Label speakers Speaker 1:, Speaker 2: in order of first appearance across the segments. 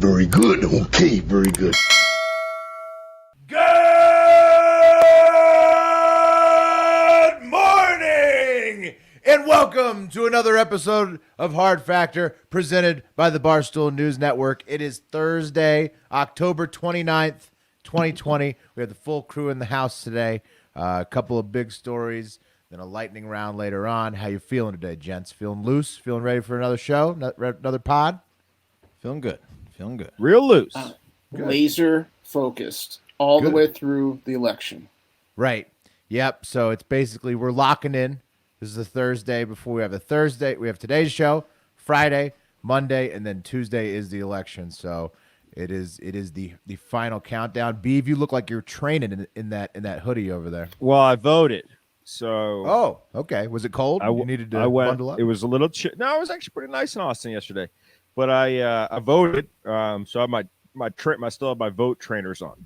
Speaker 1: Very good. Okay, very good.
Speaker 2: Good morning, and welcome to another episode of Hard Factor, presented by the Barstool News Network. It is Thursday, October 29th, 2020. We have the full crew in the house today. A couple of big stories, then a lightning round later on. How you feeling today, gents? Feeling loose? Feeling ready for another show? Another pod?
Speaker 3: Feeling good.
Speaker 4: Real loose.
Speaker 5: Laser focused all the way through the election.
Speaker 2: Right. Yep. So it's basically we're locking in. This is the Thursday before we have the Thursday. We have today's show, Friday, Monday, and then Tuesday is the election. So it is the final countdown. Beav, you look like you're training in that hoodie over there.
Speaker 4: Well, I voted. So
Speaker 2: Oh, okay. Was it cold? You needed to bundle up?
Speaker 4: It was a little no, it was actually pretty nice in Austin yesterday. But I voted. So I have I still have my vote trainers on.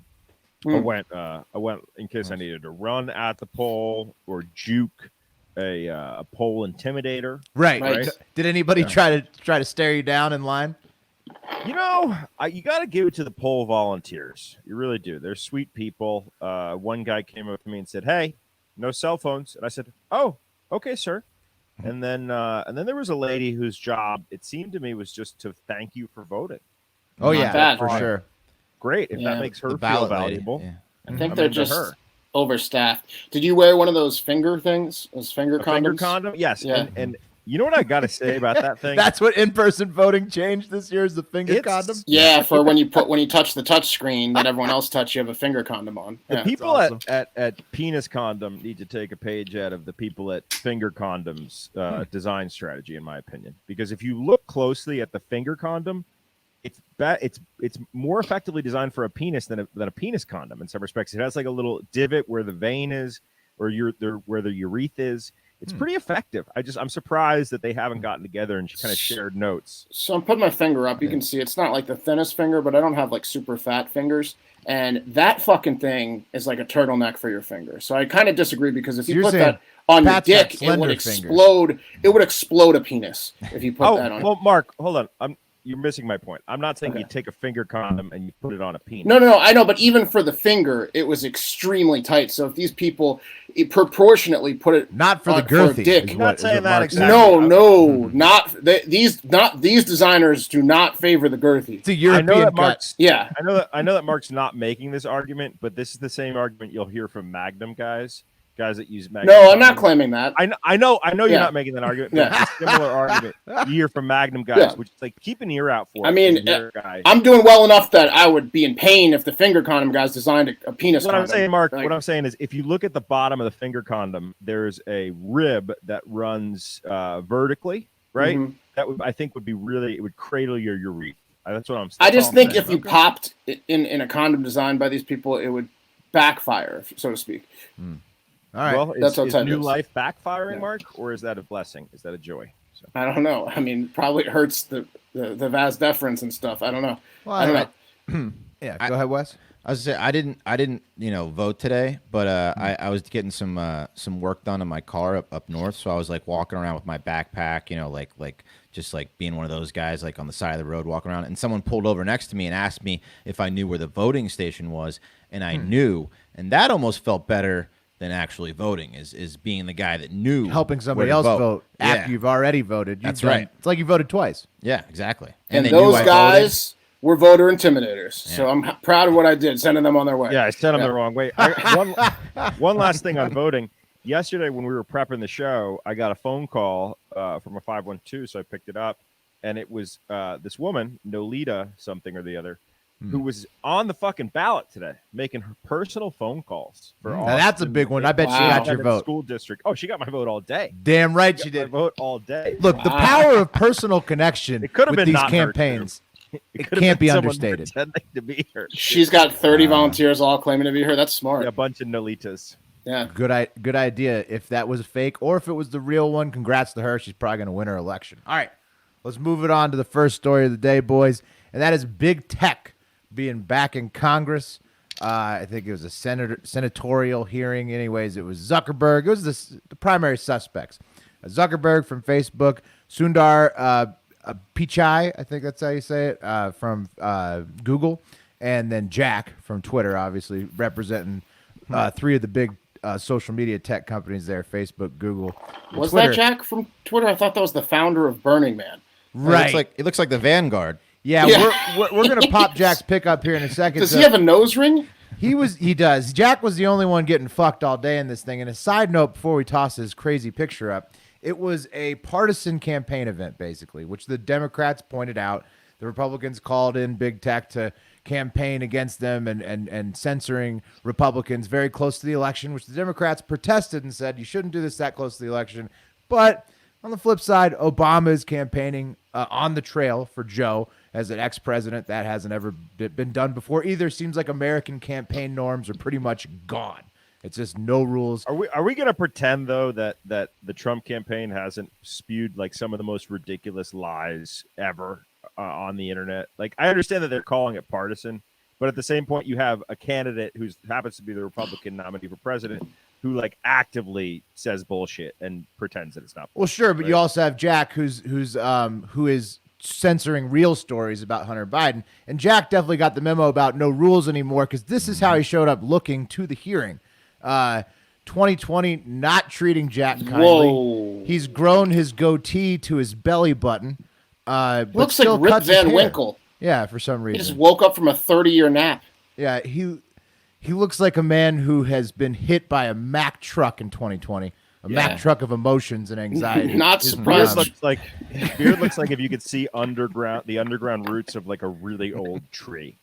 Speaker 4: I went in case I needed to run at the poll or juke a poll intimidator.
Speaker 2: Right. Did anybody try to stare you down in line?
Speaker 4: You know, you got to give it to the poll volunteers. You really do. They're sweet people. One guy came up to me and said, "Hey, no cell phones," and I said, "Oh, okay, sir." And then there was a lady whose job, it seemed to me, was just to thank you for voting.
Speaker 2: Oh,
Speaker 5: Not
Speaker 2: yeah,
Speaker 5: bad.
Speaker 2: for sure.
Speaker 4: Great. If that makes her feel valuable.
Speaker 3: Yeah.
Speaker 5: I think they're just overstaffed. Did you wear one of those finger things? Those finger condoms?
Speaker 4: Finger condom? Yes.
Speaker 5: Yeah.
Speaker 4: And you know what I got to say about that thing?
Speaker 2: That's what in-person voting changed this year is the finger condom?
Speaker 5: Yeah, for when you touch the touch screen that everyone else touch, you have a finger condom on.
Speaker 4: The
Speaker 5: Yeah.
Speaker 4: people
Speaker 2: awesome.
Speaker 4: at Penis Condom need to take a page out of the people at Finger Condom's design strategy, in my opinion. Because if you look closely at the finger condom, it's more effectively designed for a penis than a penis condom in some respects. It has like a little divot where the vein is, or where the urethra is. It's pretty effective. I'm surprised that they haven't gotten together and kind of shared notes.
Speaker 5: So I'm putting my finger up. You can see it's not like the thinnest finger, but I don't have like super fat fingers. And that fucking thing is like a turtleneck for your finger. So I kind of disagree because if you put that on your dick, it would explode. Fingers. It would explode a penis if you put that on.
Speaker 4: Well, Mark, hold on. You're missing my point. I'm not saying you take a finger condom and you put it on a penis.
Speaker 5: No, I know, but even for the finger, it was extremely tight. So if these people proportionately put it
Speaker 2: not for the girthy,
Speaker 5: dick,
Speaker 4: I'm not saying that exactly.
Speaker 5: Not these designers do not favor the girthy.
Speaker 2: It's a European cut.
Speaker 5: Yeah,
Speaker 4: I know that Mark's not making this argument, but this is the same argument you'll hear from Magnum guys that use Magnum.
Speaker 5: No, I'm not claiming that.
Speaker 4: I know you're not making that argument. But it's a similar argument you hear from Magnum guys, which is like keep an ear out for.
Speaker 5: I mean, I'm doing well enough that I would be in pain if the finger condom guys designed a penis condom.
Speaker 4: I'm saying, Mark, what I'm saying is if you look at the bottom of the finger condom, there's a rib that runs vertically, right? Mm-hmm. That I think would be it would cradle your urethra. That's what I'm saying.
Speaker 5: I just think if you popped in a condom designed by these people, it would backfire, so to speak.
Speaker 4: All right. Well, is new life backfiring, Mark, or is that a blessing? Is that a joy? So.
Speaker 5: I don't know. I mean, probably it hurts the vas deferens and stuff. I don't know.
Speaker 2: Well, I don't know. Yeah, go ahead, Wes.
Speaker 3: I was gonna say I didn't vote today, but I was getting some work done in my car up north, so I was like walking around with my backpack, like just like being one of those guys like on the side of the road walking around, and someone pulled over next to me and asked me if I knew where the voting station was, and I knew, and that almost felt better than actually voting is being the guy that knew
Speaker 2: helping somebody else vote after you've already voted.
Speaker 3: That's right.
Speaker 2: It's like you voted twice.
Speaker 3: Yeah, exactly.
Speaker 5: And those guys were voter intimidators. Yeah. So I'm proud of what I did, sending them on their way.
Speaker 4: Yeah, I sent them the wrong way. One last thing on voting. Yesterday when we were prepping the show, I got a phone call from a 512, so I picked it up, and it was this woman, Nolita something or the other, who was on the fucking ballot today, making her personal phone calls for all.
Speaker 2: That's a big one. I bet she got your vote.
Speaker 4: School district. Oh, she got my vote all day.
Speaker 2: Damn right she did.
Speaker 4: My vote all day.
Speaker 2: Look, the power of personal connection with these campaigns, it can't be understated.
Speaker 4: To be her.
Speaker 5: She's got 30 volunteers all claiming to be her. That's smart.
Speaker 4: Yeah, a bunch of Nolitas.
Speaker 5: Yeah.
Speaker 2: Good idea. If that was fake or if it was the real one, congrats to her. She's probably going to win her election. All right, let's move it on to the first story of the day, boys, and that is big tech being back in Congress. I think it was a senatorial hearing. Anyways, it was Zuckerberg. It was the primary suspects. Zuckerberg from Facebook, Sundar Pichai, I think that's how you say it, from Google, and then Jack from Twitter, obviously representing three of the big social media tech companies there: Facebook, Google, and
Speaker 5: Was
Speaker 2: Twitter.
Speaker 5: that Jack from Twitter? I thought that was the founder of Burning Man.
Speaker 2: Right.
Speaker 3: It looks like the Vanguard.
Speaker 2: Yeah,
Speaker 5: Yeah.
Speaker 2: we're gonna pop Jack's pick up here in a second.
Speaker 5: Does he have a nose ring?
Speaker 2: He does. Jack was the only one getting fucked all day in this thing. And a side note before we toss his crazy picture up, it was a partisan campaign event, basically, which the Democrats pointed out. The Republicans called in big tech to campaign against them and censoring Republicans very close to the election, which the Democrats protested and said, you shouldn't do this that close to the election. But on the flip side, Obama is campaigning on the trail for Joe as an ex-president. That hasn't ever been done before either. Seems like American campaign norms are pretty much gone. It's just no rules.
Speaker 4: Are we going to pretend though that the Trump campaign hasn't spewed like some of the most ridiculous lies ever on the internet? Like, I understand that they're calling it partisan, but at the same point, you have a candidate who happens to be the Republican nominee for president who like actively says bullshit and pretends that it's not bullshit.
Speaker 2: Well, sure, but
Speaker 4: right?
Speaker 2: you also have Jack who is censoring real stories about Hunter Biden. And Jack definitely got the memo about no rules anymore, because this is how he showed up looking to the hearing. 2020 not treating Jack kindly.
Speaker 5: Whoa.
Speaker 2: He's grown his goatee to his belly button. But
Speaker 5: Looks
Speaker 2: still
Speaker 5: like Rip
Speaker 2: cuts his
Speaker 5: Van
Speaker 2: hair.
Speaker 5: Winkle.
Speaker 2: Yeah, for some
Speaker 5: He just
Speaker 2: reason.
Speaker 5: woke up from a 30-year nap.
Speaker 2: Yeah, he looks like a man who has been hit by a Mack truck in 2020. A Mack truck of emotions and anxiety.
Speaker 5: Not
Speaker 2: His
Speaker 5: surprised.
Speaker 2: beard
Speaker 4: His beard looks like if you could see the underground roots of like a really old tree.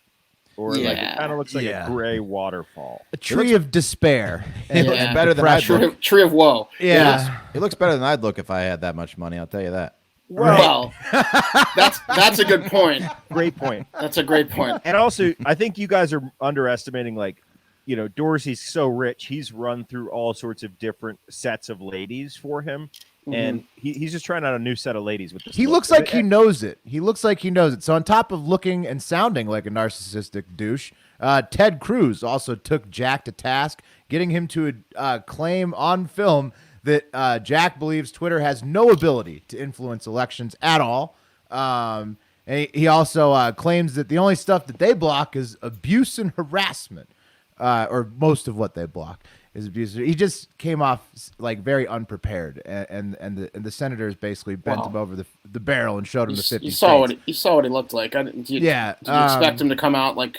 Speaker 4: Or like it
Speaker 5: Yeah.
Speaker 4: kind of looks like
Speaker 2: Yeah.
Speaker 4: a gray waterfall.
Speaker 2: A tree of despair.
Speaker 3: It looks better than I'd
Speaker 2: depression.
Speaker 3: look.
Speaker 5: Tree of woe.
Speaker 2: Yeah.
Speaker 3: It looks better than I'd look if I had that much money. I'll tell you that.
Speaker 5: Well, that's a good point.
Speaker 4: Great point.
Speaker 5: That's a great point.
Speaker 4: And also, I think you guys are underestimating, like, you know, Dorsey's so rich. He's run through all sorts of different sets of ladies for him. And he's just trying out a new set of ladies with this.
Speaker 2: He
Speaker 4: look.
Speaker 2: looks like he knows it. He looks like he knows it. So on top of looking and sounding like a narcissistic douche, Ted Cruz also took Jack to task, getting him to claim on film that Jack believes Twitter has no ability to influence elections at all. And he also claims that the only stuff that they block is abuse and harassment, or most of what they block is abuse. He just came off like very unprepared, and the senators basically bent him over the barrel and showed him the 50
Speaker 5: You saw
Speaker 2: states.
Speaker 5: what he looked like. Did you expect him to come out like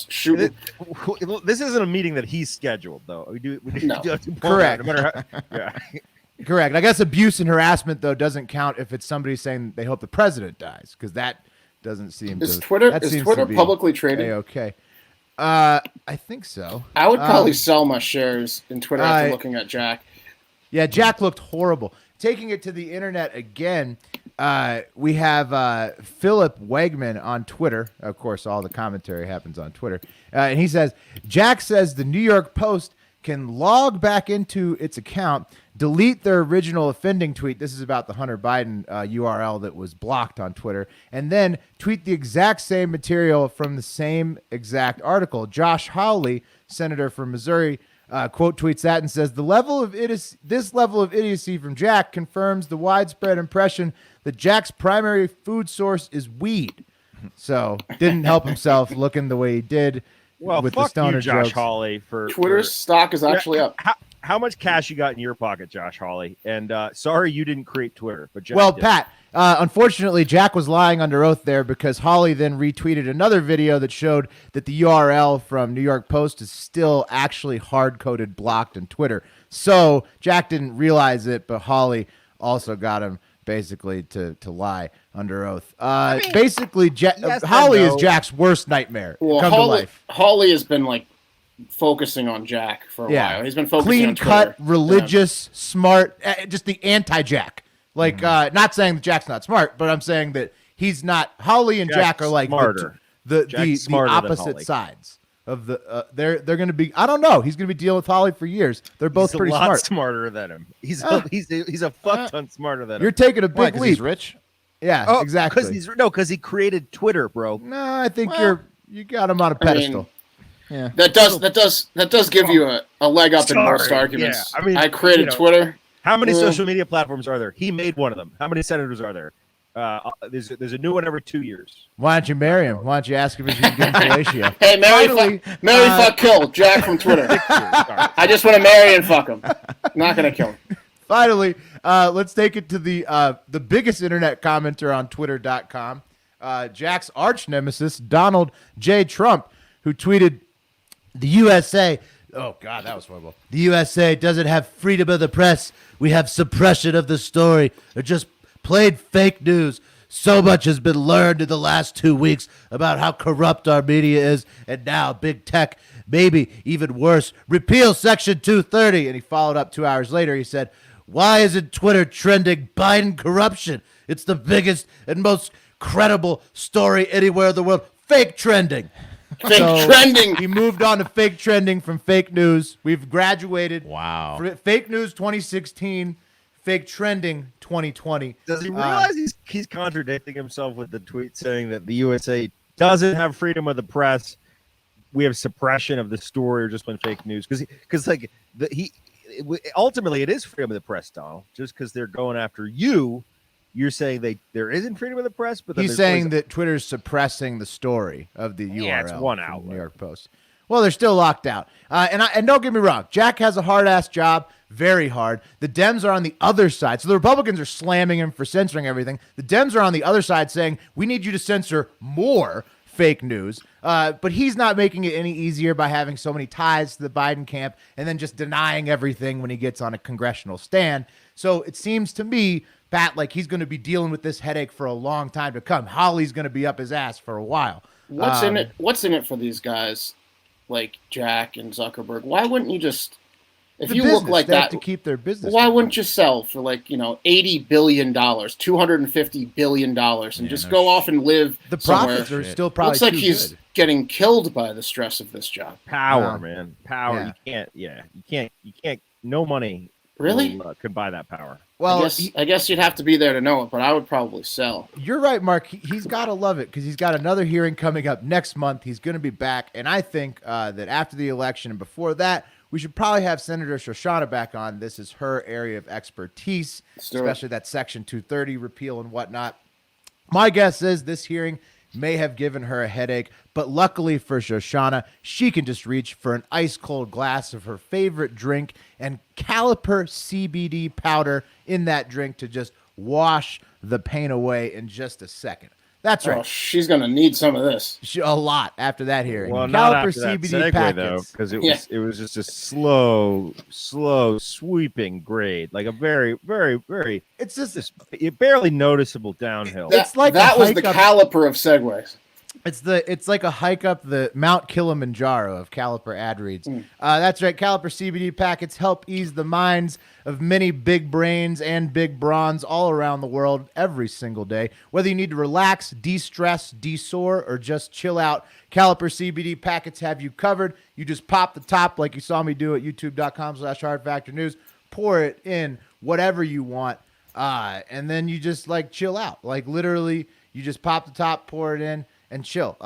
Speaker 5: shooting?
Speaker 4: This isn't a meeting that he's scheduled, though.
Speaker 5: No.
Speaker 2: Correct.
Speaker 4: No matter how, yeah.
Speaker 2: Correct. I guess abuse and harassment though doesn't count if it's somebody saying they hope the president dies, because that doesn't seem
Speaker 5: Is
Speaker 2: to.
Speaker 5: Twitter
Speaker 2: that seems
Speaker 5: Twitter
Speaker 2: to be
Speaker 5: publicly traded?
Speaker 2: Okay. I think so.
Speaker 5: I would probably sell my shares in Twitter after looking at Jack.
Speaker 2: Yeah, Jack looked horrible. Taking it to the internet again, we have Philip Wegman on Twitter. Of course, all the commentary happens on Twitter. And he says, Jack says the New York Post can log back into its account, delete their original offending tweet. This is about the Hunter Biden URL that was blocked on Twitter, and then tweet the exact same material from the same exact article. Josh Hawley, senator from Missouri, quote tweets that and says, this level of idiocy from Jack confirms the widespread impression that Jack's primary food source is weed. So didn't help himself looking the way he did.
Speaker 4: Well,
Speaker 2: with
Speaker 4: fuck
Speaker 2: the stoner
Speaker 4: you, Josh
Speaker 2: jokes.
Speaker 4: Hawley, for
Speaker 5: Twitter's stock is actually up.
Speaker 4: How much cash you got in your pocket, Josh Hawley? And sorry you didn't create Twitter, but Jack
Speaker 2: Well,
Speaker 4: did.
Speaker 2: Pat, unfortunately, Jack was lying under oath there, because Hawley then retweeted another video that showed that the URL from New York Post is still actually hard-coded blocked on Twitter. So Jack didn't realize it, but Hawley also got him basically to lie under oath. Basically,
Speaker 4: yes
Speaker 2: Hawley
Speaker 4: and
Speaker 2: is
Speaker 4: no.
Speaker 2: Jack's worst nightmare
Speaker 5: Well,
Speaker 2: come to life.
Speaker 5: Hawley has been like focusing on Jack for a while. He's been focusing on
Speaker 2: clean-cut,
Speaker 5: Twitter.
Speaker 2: religious, smart, just the anti-Jack. Like, not saying that Jack's not smart, but I'm saying that he's not. Hawley and
Speaker 4: Jack's
Speaker 2: Jack are like
Speaker 4: smarter.
Speaker 2: the
Speaker 4: Jack's smarter than
Speaker 2: opposite
Speaker 4: Hawley.
Speaker 2: sides of the. They're going to be. I don't know. He's going to be dealing with Hawley for years. They're both
Speaker 4: He's
Speaker 2: pretty
Speaker 4: a lot
Speaker 2: smart.
Speaker 4: smarter than him. He's a fuck ton smarter than
Speaker 2: You're
Speaker 4: him.
Speaker 2: taking a
Speaker 3: Why?
Speaker 2: big
Speaker 3: 'Cause
Speaker 2: leap.
Speaker 3: he's rich.
Speaker 2: Yeah, exactly.
Speaker 4: Because he created Twitter, bro.
Speaker 2: No, I think you got him on a
Speaker 5: I mean,
Speaker 2: pedestal.
Speaker 3: Yeah.
Speaker 5: That does give you a leg up in most
Speaker 4: Sorry,
Speaker 5: arguments.
Speaker 4: yeah. I mean,
Speaker 5: I created
Speaker 4: you know,
Speaker 5: Twitter.
Speaker 4: How many
Speaker 5: Yeah.
Speaker 4: social media platforms are there? He made one of them. How many senators are there? There's a new one every 2 years.
Speaker 2: Why don't you marry him? Why don't you ask him if you can get him fellatio?
Speaker 5: Hey, marry, fuck, kill. Jack from Twitter. I just want to marry and fuck him. I'm not gonna kill him.
Speaker 2: Finally, let's take it to the biggest internet commenter on Twitter.com, Jack's arch nemesis, Donald J. Trump, who tweeted, "The USA." Oh, God, that was horrible. "The USA doesn't have freedom of the press. We have suppression of the story. Or just plain fake news. So much has been learned in the last 2 weeks about how corrupt our media is. And now big tech, maybe even worse. Repeal Section 230. And he followed up 2 hours later. He said, "Why isn't Twitter trending Biden corruption? It's the biggest and most credible story anywhere in the world. Fake trending."
Speaker 5: Trending.
Speaker 2: He moved on to fake trending from fake news. We've graduated.
Speaker 3: Wow.
Speaker 2: Fake news 2016, fake trending 2020.
Speaker 4: Does he realize he's contradicting himself with the tweet saying that the USA doesn't have freedom of the press? We have suppression of the story, or just when fake news? Because ultimately it is freedom of the press, Donald. Just because they're going after you. You're saying there isn't freedom of the press, but
Speaker 2: he's saying that Twitter's suppressing the story of the URL.
Speaker 4: Yeah, it's one outlet.
Speaker 2: New York Post. Well, they're still locked out. And don't get me wrong, Jack has a hard-ass job, very hard. The Dems are on the other side. So the Republicans are slamming him for censoring everything. The Dems are on the other side saying, we need you to censor more fake news. But he's not making it any easier by having so many ties to the Biden camp and then just denying everything when he gets on a congressional stand. So it seems to me, Pat, like he's going to be dealing with this headache for a long time to come. Holly's going to be up his ass for a while.
Speaker 5: What's in it? What's in it for these guys like Jack and Zuckerberg? Why wouldn't you just, if you look like that,
Speaker 2: to keep their business?
Speaker 5: Why wouldn't you sell for $80 billion, $250 billion, and just go off and live?
Speaker 2: The
Speaker 5: somewhere?
Speaker 2: Profits are still probably.
Speaker 5: Looks like
Speaker 2: too
Speaker 5: he's
Speaker 2: good.
Speaker 5: getting killed by the stress of this job.
Speaker 4: Power, man, power.
Speaker 2: Yeah.
Speaker 4: You can't. No money.
Speaker 5: Really?
Speaker 4: Could buy that power.
Speaker 2: Well,
Speaker 5: I guess you'd have to be there to know it, but I would probably sell.
Speaker 2: You're right, Mark. He's got to love it because he's got another hearing coming up next month. He's going to be back, and I think that after the election and before that, we should probably have Senator Shoshana back on. This is her area of expertise, especially that Section 230 repeal and whatnot. My guess is this hearing may have given her a headache, but luckily for Shoshana, she can just reach for an ice-cold glass of her favorite drink and Caliper CBD powder in that drink to just wash the pain away in just a second. That's right.
Speaker 5: Oh, she's going to need some of this.
Speaker 2: A lot after that hearing.
Speaker 4: Well,
Speaker 2: Caliper
Speaker 4: not after
Speaker 2: CBD
Speaker 4: that segue,
Speaker 2: packets.
Speaker 4: though, because it was just a slow, sweeping grade, like a very, very, very.
Speaker 2: It's just
Speaker 4: barely noticeable downhill.
Speaker 2: It's like
Speaker 5: that was the
Speaker 2: up,
Speaker 5: caliper of segues.
Speaker 2: It's like a hike up the Mount Kilimanjaro of Caliper ad reads. That's right. Caliper CBD packets help ease the minds of many big brains and big bronze all around the world every single day. Whether you need to relax, de-stress, de-sore, or just chill out, Caliper CBD packets have you covered. You just pop the top like you saw me do at youtube.com/hardfactornews. Pour it in whatever you want. And then you just chill out. Like literally, you just pop the top, pour it in, and chill.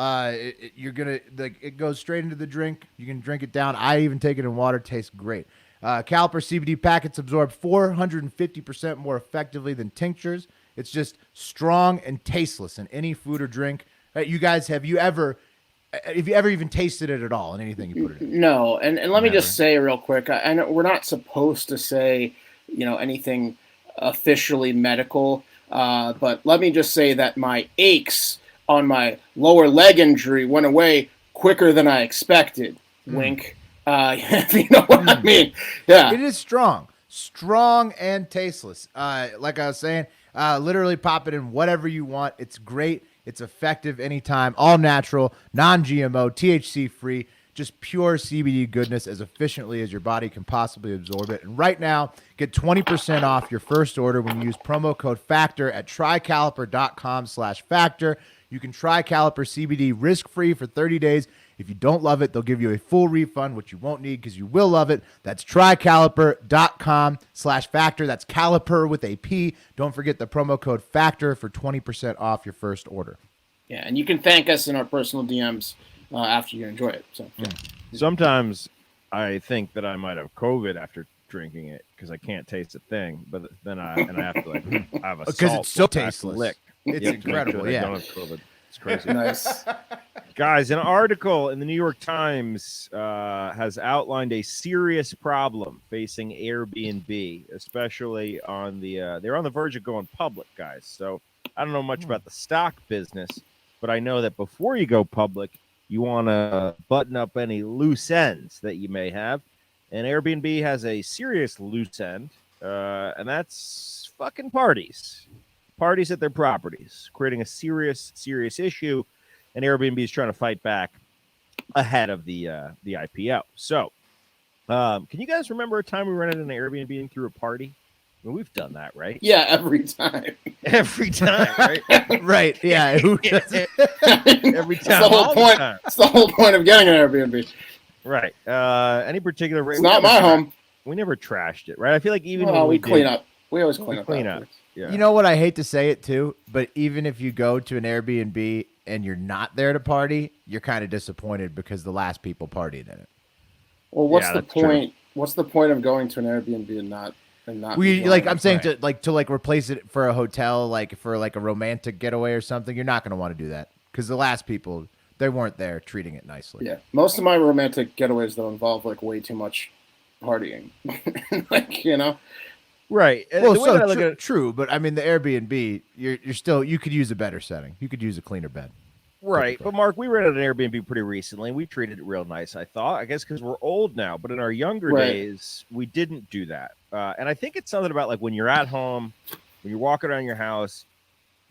Speaker 2: You're gonna it goes straight into the drink. You can drink it down. I even take it in water. Tastes great. Caliper CBD packets absorb 450% more effectively than tinctures. It's just strong and tasteless in any food or drink. You guys, have you ever even tasted it at all in anything you put it in?
Speaker 5: No, and let me just say real quick. I know we're not supposed to say anything officially medical, but let me just say that my aches on my lower leg injury went away quicker than I expected. Wink. If you know what I mean. Yeah.
Speaker 2: It is strong and tasteless. Like I was saying, literally pop it in whatever you want. It's great. It's effective anytime. All natural, non-GMO, THC free, just pure CBD goodness as efficiently as your body can possibly absorb it. And right now, get 20% off your first order when you use promo code FACTOR at trycaliper.com/factor. You can try Caliper CBD risk-free for 30 days. If you don't love it, they'll give you a full refund, which you won't need because you will love it. That's trycaliper.com/factor. That's Caliper with a P. Don't forget the promo code FACTOR for 20% off your first order.
Speaker 5: Yeah, and you can thank us in our personal DMs after you enjoy it. So
Speaker 4: Sometimes I think that I might have COVID after drinking it because I can't taste a thing, but then I have to I have a
Speaker 2: because
Speaker 4: salt
Speaker 2: it's so
Speaker 4: I have to
Speaker 2: tasteless.
Speaker 4: lick.
Speaker 2: It's
Speaker 4: Yep,
Speaker 2: incredible.
Speaker 4: they
Speaker 2: Yeah.
Speaker 4: don't have COVID. It's crazy.
Speaker 5: Nice.
Speaker 4: Guys, an article in the New York Times has outlined a serious problem facing Airbnb, especially on they're on the verge of going public, guys. So I don't know much about the stock business, but I know that before you go public, you want to button up any loose ends that you may have. And Airbnb has a serious loose end, and that's fucking parties. Parties at their properties, creating a serious issue. And Airbnb is trying to fight back ahead of the IPO. So, can you guys remember a time we rented an Airbnb and threw a party? I mean, we've done that, right?
Speaker 5: Yeah, every time.
Speaker 4: Every time, right?
Speaker 2: Right. Yeah. Who doesn't?
Speaker 4: Every time.
Speaker 5: That's the whole
Speaker 4: all
Speaker 5: point.
Speaker 4: time.
Speaker 5: That's the whole point of getting an Airbnb.
Speaker 4: Right. Any particular?
Speaker 5: It's not my home.
Speaker 4: We never trashed it, right? I feel like even
Speaker 5: Well,
Speaker 4: when
Speaker 5: we clean
Speaker 4: did,
Speaker 5: up. We always clean up.
Speaker 4: clean up.
Speaker 5: afterwards.
Speaker 4: Yeah.
Speaker 2: You know what? I hate to say it too, but even if you go to an Airbnb and you're not there to party, you're kind of disappointed because the last people partied in it.
Speaker 5: Well, what's
Speaker 4: Yeah,
Speaker 5: the
Speaker 4: that's true.
Speaker 5: point? What's the point of going to an Airbnb and not?
Speaker 2: We
Speaker 5: enjoying
Speaker 2: like
Speaker 5: it?
Speaker 2: I'm saying to replace it for a hotel, like for like a romantic getaway or something. You're not going to want to do that because the last people, they weren't there treating it nicely.
Speaker 5: Yeah, most of my romantic getaways though involve like way too much partying. Like
Speaker 4: Right.
Speaker 2: Well,
Speaker 4: The way that I
Speaker 2: so
Speaker 4: look at it,
Speaker 2: true, but I mean the Airbnb, you're still you could use a better setting. You could use a cleaner bed.
Speaker 4: right. But Mark, we rented an Airbnb pretty recently. We treated it real nice, I thought. I guess because we're old now. But in our younger
Speaker 5: Right.
Speaker 4: days, we didn't do that. And I think it's something about like when you're at home, when you're walking around your house,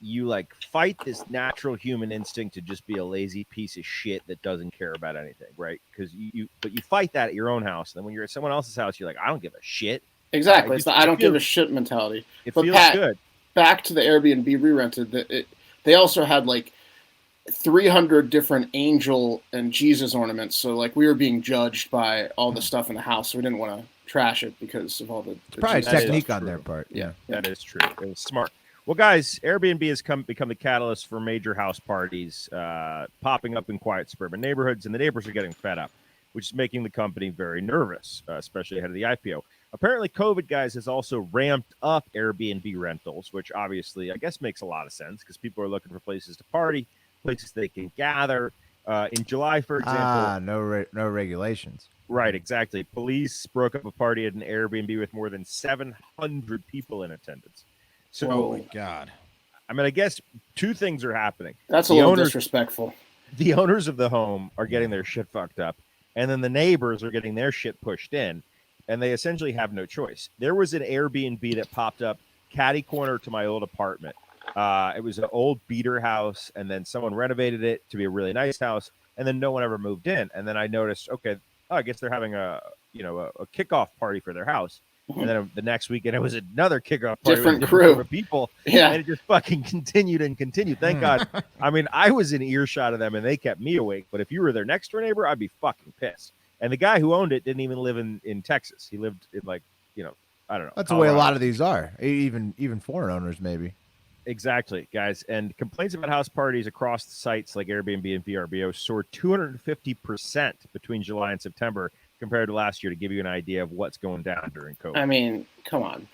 Speaker 4: you like fight this natural human instinct to just be a lazy piece of shit that doesn't care about anything, right? Because you fight that at your own house. And then when you're at someone else's house, you're like, I don't give a shit.
Speaker 5: exactly. It's the I don't give a
Speaker 4: feels-
Speaker 5: shit mentality.
Speaker 4: It
Speaker 5: But
Speaker 4: feels
Speaker 5: Pat,
Speaker 4: good.
Speaker 5: Back to the Airbnb we rented. They also had like 300 different angel and Jesus ornaments. So like we were being judged by all the stuff in the house. So we didn't want to trash it because of all the
Speaker 2: Probably
Speaker 5: Jesus
Speaker 4: That is
Speaker 2: technique
Speaker 5: stuff.
Speaker 2: on
Speaker 4: true.
Speaker 2: their part. Yeah.
Speaker 4: That is true. It was smart. Well, guys, Airbnb has become the catalyst for major house parties popping up in quiet suburban neighborhoods, and the neighbors are getting fed up, which is making the company very nervous, especially ahead of the IPO. Apparently, COVID, guys, has also ramped up Airbnb rentals, which obviously, I guess, makes a lot of sense because people are looking for places to party, places they can gather. In July, for example,
Speaker 2: No regulations.
Speaker 4: right, exactly. Police broke up a party at an Airbnb with more than 700 people in attendance. So,
Speaker 5: Whoa.
Speaker 3: God.
Speaker 4: I mean, I guess two things are happening.
Speaker 5: That's a
Speaker 4: The
Speaker 5: little
Speaker 4: owners-
Speaker 5: disrespectful.
Speaker 4: The owners of the home are getting their shit fucked up, and then the neighbors are getting their shit pushed in, and they essentially have no choice. There was an Airbnb that popped up catty corner to my old apartment. It was an old beater house, and then someone renovated it to be a really nice house, and then no one ever moved in. And then I noticed, okay, I guess they're having a kickoff party for their house. And then the next weekend, it was another kickoff party
Speaker 5: Different
Speaker 4: with a
Speaker 5: crew.
Speaker 4: group of people.
Speaker 5: Yeah.
Speaker 4: And it just fucking continued and continued. Thank God. I mean, I was in earshot of them and they kept me awake. But if you were their next door neighbor, I'd be fucking pissed. And the guy who owned it didn't even live in Texas. He lived in I don't know.
Speaker 2: That's the way a
Speaker 4: Colorado.
Speaker 2: lot of these are. Even foreign owners, maybe.
Speaker 4: Exactly, guys. And complaints about house parties across the sites like Airbnb and VRBO soared 250% between July and September compared to last year, to give you an idea of what's going down during COVID.
Speaker 5: I mean, come on.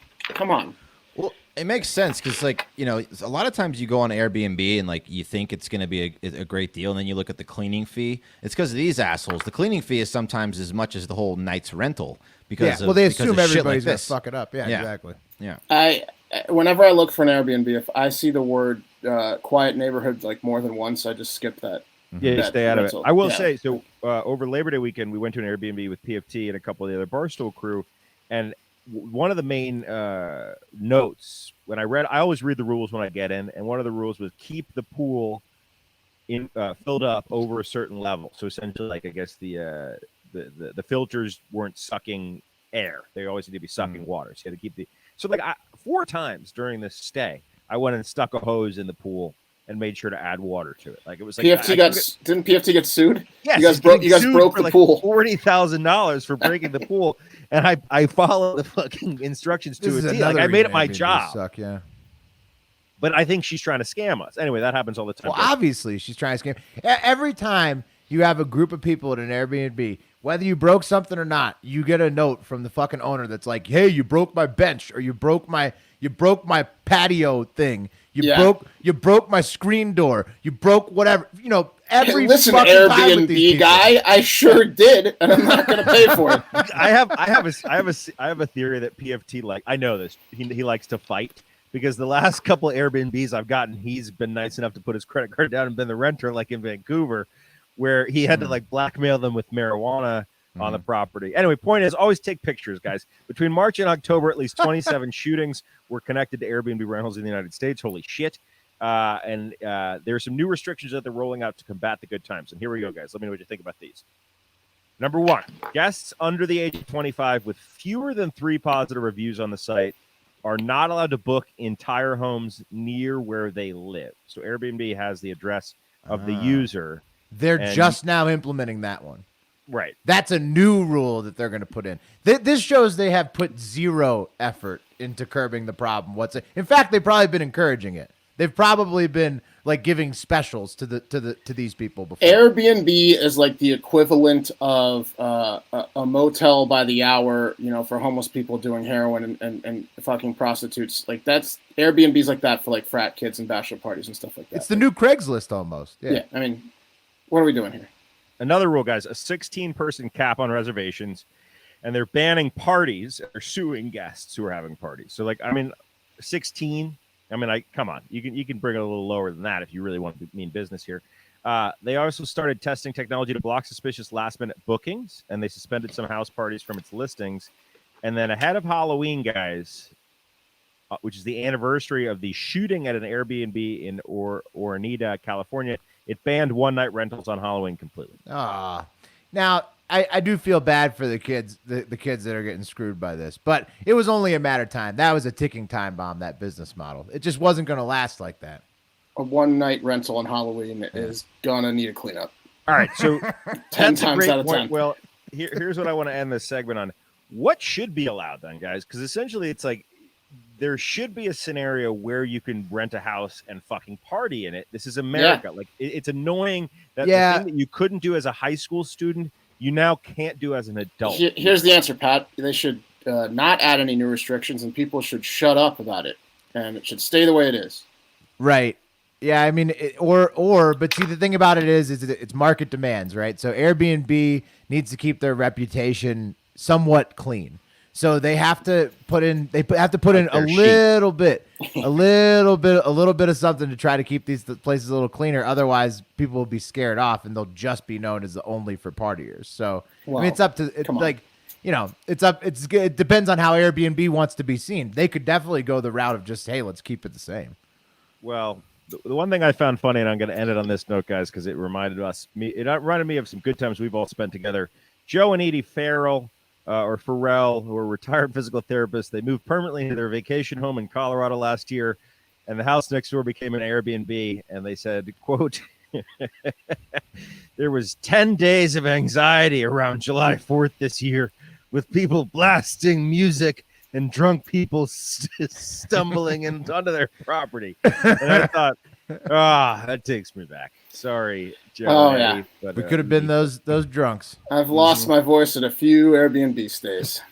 Speaker 3: Well, it makes sense because, a lot of times you go on Airbnb and you think it's going to be a great deal, and then you look at the cleaning fee. It's because of these assholes. The cleaning fee is sometimes as much as the whole night's rental because
Speaker 2: They
Speaker 3: because
Speaker 2: assume
Speaker 3: of shit
Speaker 2: everybody's
Speaker 3: like
Speaker 2: gonna
Speaker 3: this.
Speaker 2: fuck it up. Yeah,
Speaker 3: Yeah.
Speaker 2: exactly.
Speaker 3: Yeah.
Speaker 5: Whenever I look for an Airbnb, if I see the word quiet neighborhood more than once, I just skip that.
Speaker 4: Yeah, you
Speaker 5: that
Speaker 4: stay out of it.
Speaker 5: rental.
Speaker 4: I will
Speaker 5: Yeah.
Speaker 4: say, so over Labor Day weekend, we went to an Airbnb with PFT and a couple of the other Barstool crew, and one of the main notes when I always read the rules when I get in, and one of the rules was keep the pool filled up over a certain level. So essentially, I guess the filters weren't sucking air; they always need to be sucking water. So you had to keep 4 times during this stay, I went and stuck a hose in the pool and made sure to add water to it. It was like
Speaker 5: Didn't PFT get sued?
Speaker 4: Yes,
Speaker 5: you guys broke the pool.
Speaker 4: $40,000 for breaking the pool, and I followed the fucking instructions to
Speaker 2: This is
Speaker 4: a T.
Speaker 2: another
Speaker 4: I made it
Speaker 2: reason
Speaker 4: my
Speaker 2: Airbnbs
Speaker 4: job.
Speaker 2: Suck, yeah.
Speaker 4: But I think she's trying to scam us. Anyway, that happens all the time.
Speaker 2: Well, obviously, she's trying to scam. Every time you have a group of people at an Airbnb, whether you broke something or not, you get a note from the fucking owner that's like, "Hey, you broke my bench, or you broke my patio thing. You broke my screen door. You broke whatever. You know, every
Speaker 5: listen,
Speaker 2: fucking time with these
Speaker 5: Airbnb
Speaker 2: people.
Speaker 5: guy, I sure did, and I'm not going to pay for it.
Speaker 4: I have a theory that PFT I know this. He likes to fight because the last couple of Airbnbs I've gotten, he's been nice enough to put his credit card down and been the renter, like in Vancouver, where he had to blackmail them with marijuana on the property. Anyway, point is, always take pictures, guys. Between March and October, at least 27 shootings were connected to Airbnb rentals in the United States. Holy shit. And there are some new restrictions that they're rolling out to combat the good times. And here we go, guys. Let me know what you think about these. Number 1, guests under the age of 25 with fewer than 3 positive reviews on the site are not allowed to book entire homes near where they live. So Airbnb has the address of the user.
Speaker 2: They're just now implementing that one.
Speaker 4: Right.
Speaker 2: That's a new rule that they're going to put in. This shows they have put zero effort into curbing the problem. In fact, they've probably been encouraging it. They've probably been giving specials to these people before.
Speaker 5: Airbnb is like the equivalent of a motel by the hour, for homeless people doing heroin and fucking prostitutes. Like that's Airbnb's like that for frat kids and bachelor parties and stuff like that.
Speaker 2: It's the new Craigslist almost.
Speaker 5: Yeah. I mean, what are we doing here?
Speaker 4: Another rule, guys, a 16-person cap on reservations, and they're banning parties. They're suing guests who are having parties. So, 16. Come on. You can bring it a little lower than that if you really want to mean business here. They also started testing technology to block suspicious last-minute bookings, and they suspended some house parties from its listings. And then ahead of Halloween, guys, which is the anniversary of the shooting at an Airbnb in Oneida, California, it banned one-night rentals on Halloween completely.
Speaker 2: Now, I do feel bad for the kids, the kids that are getting screwed by this, but it was only a matter of time. That was a ticking time bomb, that business model. It just wasn't going to last like that.
Speaker 5: A one-night rental on Halloween is going to need a cleanup.
Speaker 4: All right, so
Speaker 5: 10 times out of 10.
Speaker 4: Well, here's what I want to end this segment on. What should be allowed then, guys? Because essentially it's there should be a scenario where you can rent a house and fucking party in it. This is America.
Speaker 5: Yeah.
Speaker 4: It's annoying that the thing that you couldn't do as a high school student, you now can't do as an adult.
Speaker 5: Here's the answer, Pat. They should not add any new restrictions, and people should shut up about it, and it should stay the way it is.
Speaker 2: Right. Yeah, I mean, but see, the thing about it is it's market demands, right? So Airbnb needs to keep their reputation somewhat clean. So they have to put in. They have to put in a little bit of something to try to keep these places a little cleaner. Otherwise, people will be scared off, and they'll just be known as the only for partiers. So
Speaker 5: Well,
Speaker 2: I mean, it's up to it depends on how Airbnb wants to be seen. They could definitely go the route of just, hey, let's keep it the same.
Speaker 4: Well, the one thing I found funny, and I'm going to end it on this note, guys, because it reminded me of some good times we've all spent together. Joe and Edie Farrell. Or Pharrell, who are retired physical therapists. They moved permanently into their vacation home in Colorado last year, and the house next door became an Airbnb. And they said, quote, there was 10 days of anxiety around July 4th this year with people blasting music and drunk people stumbling onto their property. And I thought, that takes me back. Sorry, Joe.
Speaker 5: Oh, yeah.
Speaker 4: But,
Speaker 2: We could have been those drunks.
Speaker 5: I've lost my voice at a few Airbnb stays.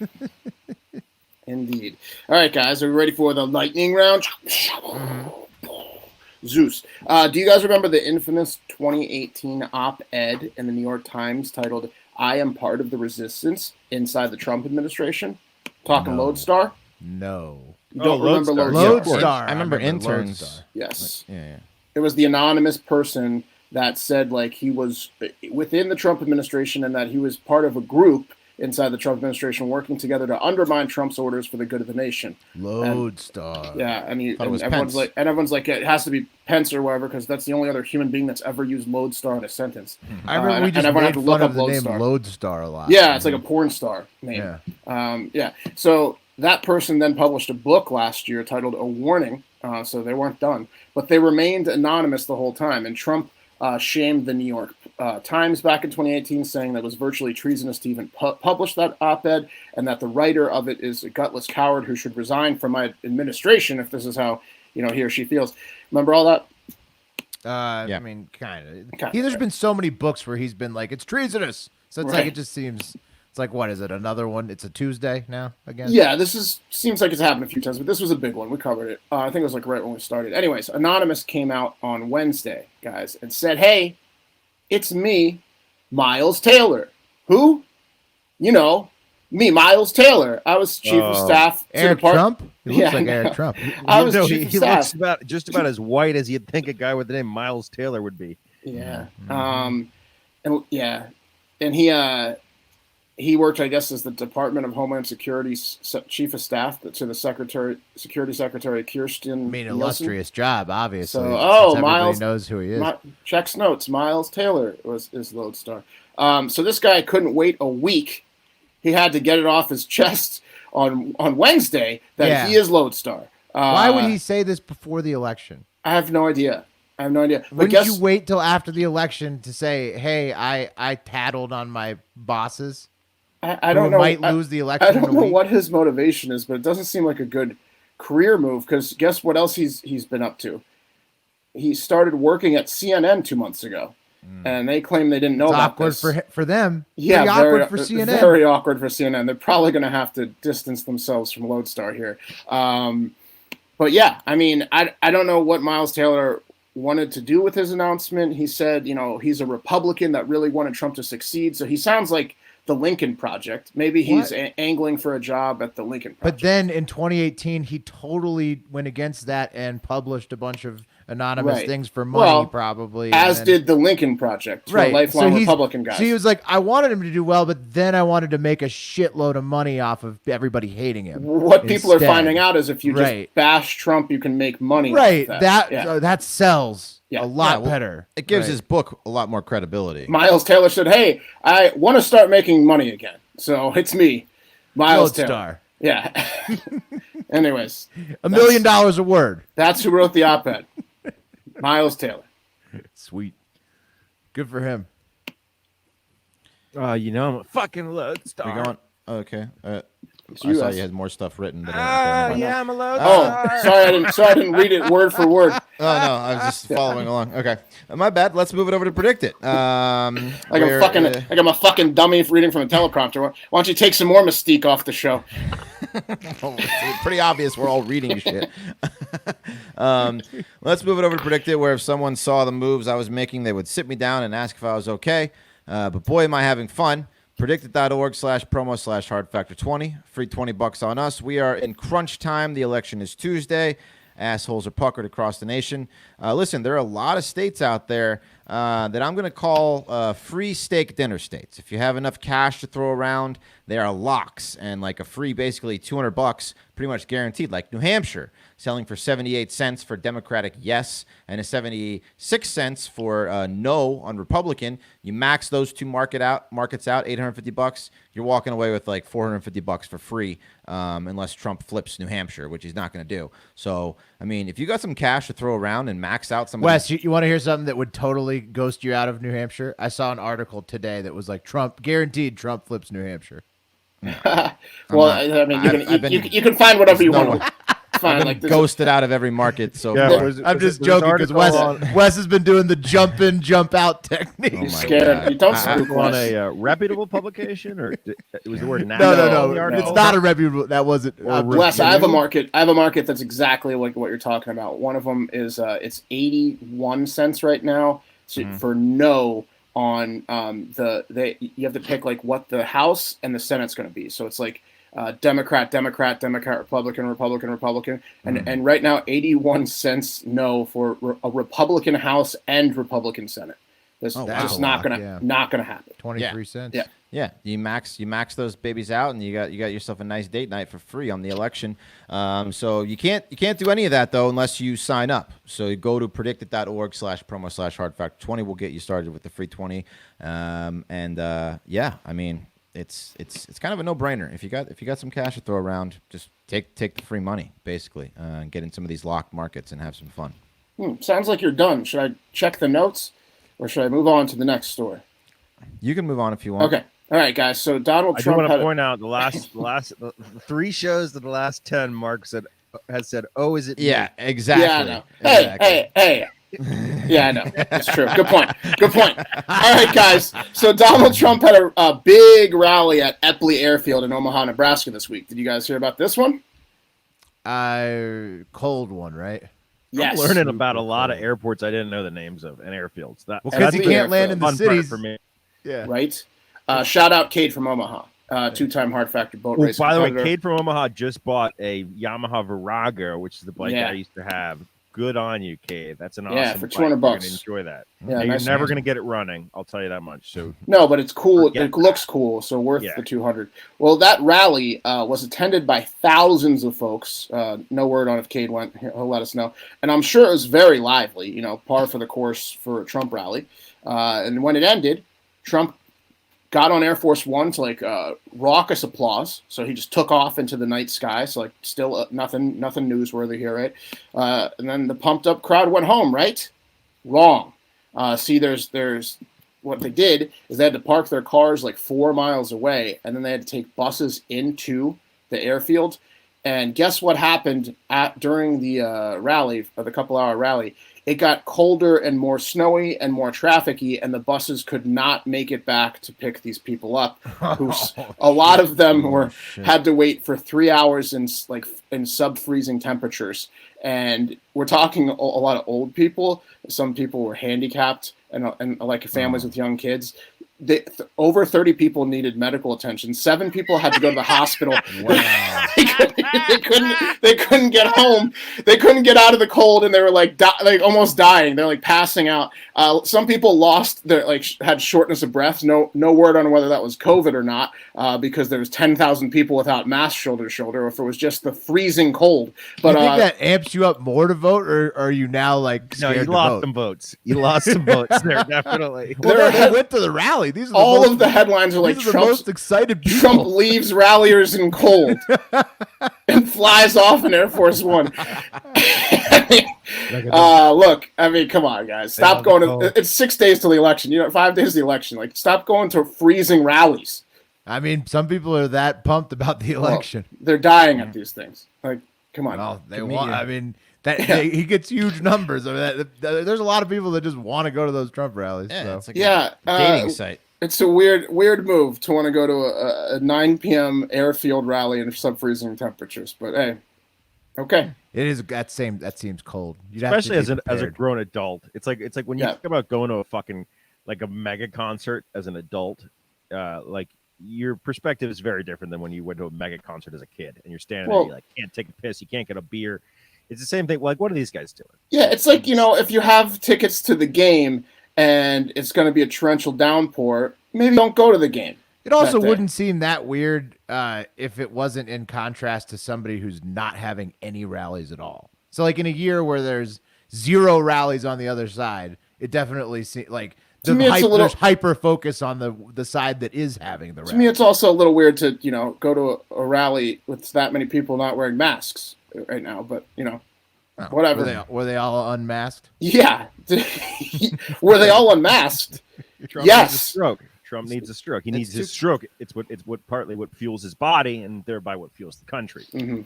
Speaker 5: Indeed. All right, guys, are we ready for the lightning round? Zeus. Do you guys remember the infamous 2018 op-ed in the New York Times titled, "I am part of the resistance inside the Trump administration"? Talking Lodestar?
Speaker 2: No.
Speaker 5: You don't remember
Speaker 4: Lodestar.
Speaker 2: Lodestar.
Speaker 3: I remember interns.
Speaker 2: Lodestar.
Speaker 5: Yes.
Speaker 3: Yeah.
Speaker 5: It was the anonymous person that said he was within the Trump administration and that he was part of a group inside the Trump administration working together to undermine Trump's orders for the good of the nation.
Speaker 2: Lodestar.
Speaker 5: And everyone's like, it has to be Pence or whatever because that's the only other human being that's ever used Lodestar in a sentence.
Speaker 2: I remember we just made fun of the name Lodestar a lot.
Speaker 5: Yeah, it's like a porn star name.
Speaker 2: Yeah.
Speaker 5: So that person then published a book last year titled A Warning. So they weren't done, but they remained anonymous the whole time. And Trump shamed the New York Times back in 2018, saying that it was virtually treasonous to even publish that op-ed, and that the writer of it is a gutless coward who should resign from my administration if this is how he or she feels. Remember all that?
Speaker 2: I mean, kind of. There's been so many books where he's been like, it's treasonous. So it's it just seems It's like, what is it? Another one? It's a Tuesday now again?
Speaker 5: Yeah, seems like it's happened a few times, but this was a big one. We covered it. I think it was like right when we started. Anyways, Anonymous came out on Wednesday, guys, and said, "Hey, it's me, Miles Taylor. Who? You know, me, Miles Taylor. I was chief of staff to
Speaker 2: Eric Trump? He looks like
Speaker 5: I know.
Speaker 2: Eric Trump.
Speaker 5: I was
Speaker 4: he
Speaker 5: chief of staff.
Speaker 4: looks just about as white as you'd think a guy with the name Miles Taylor would be.
Speaker 5: Yeah. And he worked, I guess, as the Department of Homeland Security's chief of staff to the Security Secretary Kirsten.
Speaker 2: I mean,
Speaker 5: Nielsen.
Speaker 2: illustrious job, obviously.
Speaker 5: So,
Speaker 2: everybody
Speaker 5: Miles
Speaker 2: knows who he is.
Speaker 5: Checks notes. Miles Taylor is Lodestar. So this guy couldn't wait a week. He had to get it off his chest on Wednesday that he is Lodestar.
Speaker 2: Why would he say this before the election?
Speaker 5: I have no idea.
Speaker 2: Wouldn't you wait till after the election to say, "Hey, I tattled on my bosses"?
Speaker 5: I don't know.
Speaker 2: Might lose the election.
Speaker 5: I don't know what his motivation is, but it doesn't seem like a good career move. Because guess what else he's been up to? He started working at CNN 2 months ago, and they claim they didn't know about this.
Speaker 2: Awkward for them.
Speaker 5: Yeah,
Speaker 2: very awkward for CNN.
Speaker 5: Very awkward for CNN. They're probably going to have to distance themselves from Lodestar here. But yeah, I mean, I don't know what Miles Taylor wanted to do with his announcement. He said, he's a Republican that really wanted Trump to succeed. So he sounds like the Lincoln Project. Maybe he's angling for a job at the Lincoln Project.
Speaker 2: But then in 2018, he totally went against that and published a bunch of anonymous things for money, probably.
Speaker 5: As did the Lincoln Project, a lifelong Republican guy.
Speaker 2: So he was like, I wanted him to do well, but then I wanted to make a shitload of money off of everybody hating him.
Speaker 5: What people are finding out is if you just bash Trump, you can make money.
Speaker 2: Right. That sells a lot better.
Speaker 3: It gives his book a lot more credibility.
Speaker 5: Miles Taylor said, "Hey, I want to start making money again. So it's me, Miles Taylor." Yeah. Anyways.
Speaker 2: $1 million a word.
Speaker 5: That's who wrote the op-ed. Miles Taylor.
Speaker 2: Sweet. Good for him.
Speaker 4: I'm a fucking Lodestar.
Speaker 3: We're going. Okay. I saw you had more stuff written. But
Speaker 4: I'm a Lodestar.
Speaker 5: Sorry, I didn't read it word for word.
Speaker 3: Oh no, I was just following along. Okay, my bad. Let's move it over to Predict It.
Speaker 5: Like I'm a fucking dummy reading from a teleprompter. Why don't you take some more mystique off the show?
Speaker 3: It's pretty obvious we're all reading shit. Let's move it over to Predict It, where if someone saw the moves I was making, they would sit me down and ask if I was okay. But boy, am I having fun. Predictit.org/promo/hardfactor20. Free $20 on us. We are in crunch time. The election is Tuesday. Assholes are puckered across the nation. Listen, there are a lot of states out there that I'm going to call free steak dinner states. If you have enough cash to throw around, they are locks and like a free, basically $200, pretty much guaranteed. Like New Hampshire, selling for 78 cents for Democratic yes and a 76 cents for no on Republican. You max those two markets out, $850. You're walking away with like $450 for free, unless Trump flips New Hampshire, which he's not going to do. So, I mean, if you got some cash to throw around and max out some.
Speaker 2: Wes, you want to hear something that would totally ghost you out of New Hampshire? I saw an article today that was like Trump flips New Hampshire.
Speaker 5: Well, I mean, you can find whatever you want.
Speaker 3: I've been ghosted out of every market. So
Speaker 2: I'm just joking because Wes has been doing the jump in, jump out technique.
Speaker 5: You're scared. You don't spook
Speaker 4: on a reputable publication, or it was the word
Speaker 2: no. It's not a reputable. That wasn't.
Speaker 5: Wes, I have a market that's exactly like what you're talking about. One of them is it's 81 cents right now for no on you have to pick like what the House and the Senate's going to be. So it's like Democrat, Republican, and right now 81 cents no for a Republican House and Republican Senate. That's just not gonna happen.
Speaker 2: 23 cents.
Speaker 3: Yeah, you max those babies out, and you got yourself a nice date night for free on the election. So you can't do any of that though unless you sign up. So you go to predictit.org/promo/hardfactor20. We'll get you started with the free 20. I mean, it's kind of a no-brainer. If you got some cash to throw around, just take the free money basically, and get in some of these locked markets and have some fun.
Speaker 5: Sounds like you're done. Should I check the notes, or should I move on to the next story?
Speaker 3: You can move on if you want.
Speaker 5: Okay. All right, guys. So Donald Trump.
Speaker 4: I do want to point out the last 3 shows of the last 10. Mark has said, "Oh, is it?"
Speaker 3: Yeah, exactly.
Speaker 5: Yeah, I know. Hey, Yeah, I know. It's true. Good point. Good point. All right, guys. So Donald Trump had a big rally at Eppley Airfield in Omaha, Nebraska this week. Did you guys hear about this one?
Speaker 2: Cold one, right?
Speaker 5: Yes.
Speaker 4: I'm learning about a lot of airports I didn't know the names of and airfields.
Speaker 2: Because you can't land in the cities.
Speaker 4: For me.
Speaker 2: Yeah.
Speaker 5: Right. Shout out Cade from Omaha, two-time Hard Factor boat race.
Speaker 4: By the way, Cade from Omaha just bought a Yamaha Virago, which is the bike I used to have. Good on you, Cade. That's an awesome
Speaker 5: for
Speaker 4: bike.
Speaker 5: $200.
Speaker 4: You're gonna enjoy that.
Speaker 5: Yeah,
Speaker 4: You're never going to get it running. I'll tell you that much. So
Speaker 5: no, but it's cool. It looks cool, so worth the $200. Well, that rally was attended by thousands of folks. No word on if Cade went. He'll let us know. And I'm sure it was very lively. You know, par for the course for a Trump rally. And when it ended, Trump got on Air Force One to like raucous applause. So he just took off into the night sky. So like still nothing newsworthy here, right? And then the pumped up crowd went home, right? Wrong. See, there's what they did is they had to park their cars like 4 miles away, and then they had to take buses into the airfield. And guess what happened during the rally, or the couple-hour rally? It got colder and more snowy and more traffic-y, and the buses could not make it back to pick these people up. A lot of them had to wait for 3 hours in sub-freezing temperatures. And we're talking a lot of old people. Some people were handicapped and like families with young kids. Over 30 people needed medical attention. 7 people had to go to the hospital.
Speaker 3: Wow.
Speaker 5: they couldn't get home. They couldn't get out of the cold, and they were like almost dying. They're like passing out. Some people had shortness of breath. No word on whether that was COVID or not, because there was 10,000 people without masks shoulder to shoulder, or if it was just the freezing cold. But
Speaker 2: you think that amps you up more to vote, or are you now like scared
Speaker 4: you
Speaker 2: to
Speaker 4: lost
Speaker 2: vote?
Speaker 4: some votes. You lost some votes there, definitely.
Speaker 2: Well, they went to the rally. These are
Speaker 5: all of the headlines are like
Speaker 2: the most excited people.
Speaker 5: Trump leaves ralliers in cold and flies off in Air Force One. Look, I mean, come on, guys. Stop going to. It's 6 days till the election. 5 days to the election. Like, stop going to freezing rallies.
Speaker 2: I mean, some people are that pumped about the election.
Speaker 5: Well, they're dying at these things. Like, come on.
Speaker 2: Well, they want. I mean, he gets huge numbers. I mean, there's a lot of people that just want to go to those Trump rallies.
Speaker 3: Yeah,
Speaker 2: so.
Speaker 3: it's like a dating site.
Speaker 5: It's a weird move to want to go to a 9 p.m. airfield rally in sub-freezing temperatures. But hey, okay.
Speaker 2: It is that seems cold.
Speaker 4: Especially as a grown adult. It's like when you think about going to a fucking like a mega concert as an adult, like your perspective is very different than when you went to a mega concert as a kid and you're standing there, you like can't take a piss, you can't get a beer. It's the same thing. Like, what are these guys doing? Yeah,
Speaker 5: it's like, if you have tickets to the game and it's going to be a torrential downpour, maybe don't go to the game.
Speaker 2: It also wouldn't seem that weird if it wasn't in contrast to somebody who's not having any rallies at all. So, like, in a year where there's 0 rallies on the other side, it definitely seems like there's hyper focus on the side that is having the rally.
Speaker 5: To me, it's also a little weird to, go to a rally with that many people not wearing masks right now, but, whatever.
Speaker 2: Were they all unmasked?
Speaker 5: Yeah. Were they all unmasked?
Speaker 4: Trump needs a stroke. Trump needs a stroke. He needs his stroke. It's partly what fuels his body and thereby what fuels the country.
Speaker 5: Mm-hmm.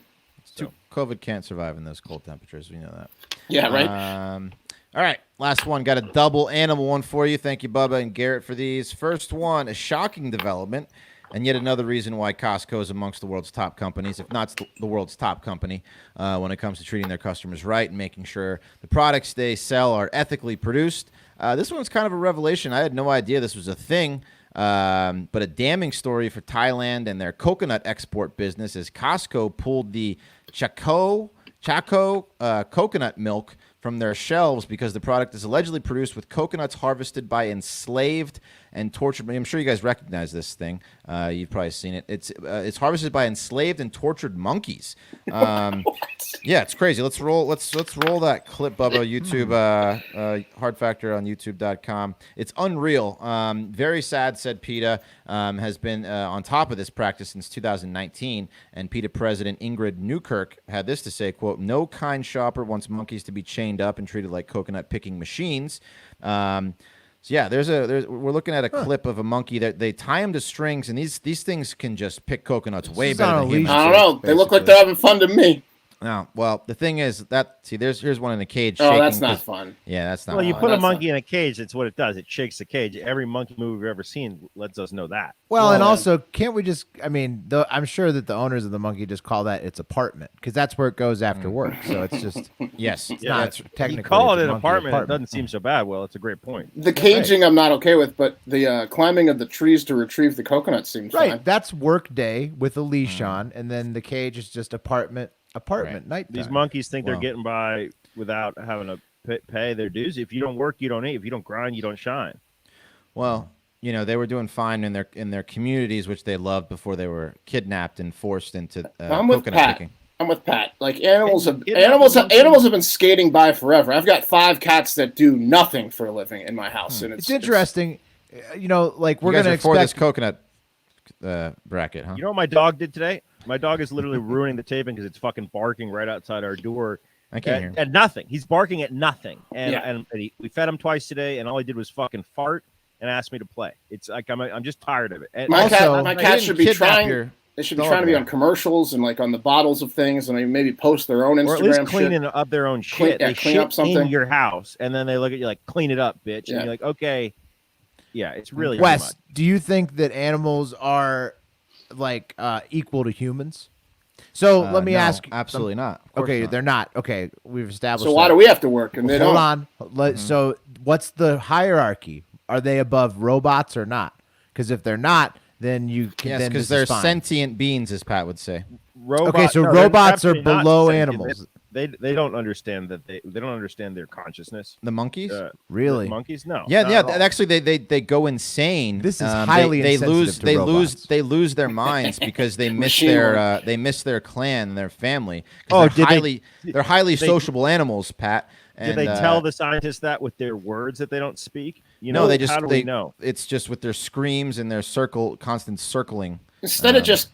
Speaker 3: So COVID can't survive in those cold temperatures. We know that.
Speaker 5: Yeah, right.
Speaker 3: All right, last one. Got a double animal one for you. Thank you, Bubba and Garrett, for these. First one, a shocking development, and yet another reason why Costco is amongst the world's top companies, if not the world's top company, when it comes to treating their customers right and making sure the products they sell are ethically produced. This one's kind of a revelation. I had no idea this was a thing, but a damning story for Thailand and their coconut export business as Costco pulled the Chaco coconut milk from their shelves because the product is allegedly produced with coconuts harvested by enslaved and tortured. I'm sure you guys recognize this thing. You've probably seen it. It's harvested by enslaved and tortured monkeys. Yeah, it's crazy. Let's roll that clip, Bubba. YouTube, Hard Factor on YouTube.com. It's unreal. Very sad, said PETA. Has been on top of this practice since 2019. And PETA President Ingrid Newkirk had this to say, quote, "No kind shopper wants monkeys to be chained up and treated like coconut picking machines." So yeah, we're looking at a clip of a monkey that they tie him to strings, and these things can just pick coconuts way better than humans.
Speaker 5: I don't know. They look like they're having fun to me.
Speaker 3: No, well, the thing is here's one in a cage.
Speaker 5: Oh,
Speaker 3: shaking
Speaker 5: that's not fun.
Speaker 3: Yeah, that's not.
Speaker 4: Well, you
Speaker 3: fun.
Speaker 4: put a monkey in a cage. That's what it does. It shakes the cage. Every monkey movie we've ever seen lets us know that.
Speaker 2: Well, and also, can't we just? I mean, I'm sure that the owners of the monkey just call that its apartment because that's where it goes after work. So it's just
Speaker 3: yes,
Speaker 2: it's not technically.
Speaker 4: You call it
Speaker 2: it's
Speaker 4: an
Speaker 2: a monkey
Speaker 4: apartment. It doesn't seem so bad. Well, it's a great point.
Speaker 5: The caging I'm not okay with, but the climbing of the trees to retrieve the coconut seems fine.
Speaker 2: That's work day with a leash on, and then the cage is just apartment nighttime.
Speaker 4: These monkeys think they're getting by without having to pay their dues. If you don't work, you don't eat. If you don't grind, you don't shine.
Speaker 3: Well, they were doing fine in their communities, which they loved before they were kidnapped and forced into coconut picking.
Speaker 5: I'm with Pat. Like animals have been skating by forever. I've got 5 cats that do nothing for a living in my house, and
Speaker 2: it's interesting. Like we're
Speaker 3: gonna
Speaker 2: expect
Speaker 3: for this coconut bracket, huh?
Speaker 4: You know what my dog did today? My dog is literally ruining the taping because it's fucking barking right outside our door.
Speaker 3: I can't hear.
Speaker 4: At nothing. He's barking at nothing. And we fed him twice today, and all he did was fucking fart and ask me to play. It's like I'm just tired of it. And
Speaker 5: my cat should be trying. They should be trying to be on commercials and like on the bottles of things, and maybe post their own Instagram
Speaker 4: or at least
Speaker 5: shit.
Speaker 4: Cleaning up their own shit. They
Speaker 5: clean up something
Speaker 4: in your house, and then they look at you like, "Clean it up, bitch." And you're like, "Okay, yeah, it's really."
Speaker 2: Wes, do you think that animals are like equal to humans? So let me ask.
Speaker 3: Absolutely not.
Speaker 2: Okay, they're not. Okay, we've established.
Speaker 5: So why do we have to work? And they
Speaker 2: hold
Speaker 5: don't.
Speaker 2: on. So what's the hierarchy? Are they above robots or not? Because if they're not, then you can.
Speaker 3: Yes, because they're sentient beings, as Pat would say.
Speaker 2: Robots are below animals.
Speaker 4: They don't understand that they don't understand their consciousness.
Speaker 3: The monkeys,
Speaker 2: really?
Speaker 4: The monkeys, no.
Speaker 3: Yeah. Actually, they go insane.
Speaker 2: This is highly insensitive to robots.
Speaker 3: They lose their minds because they miss their clan and their family. They're highly sociable animals, Pat.
Speaker 4: Did they tell the scientists that with their words that they don't speak?
Speaker 3: No, they just
Speaker 4: how do we know?
Speaker 3: It's just with their screams and their constant circling.
Speaker 5: Instead of just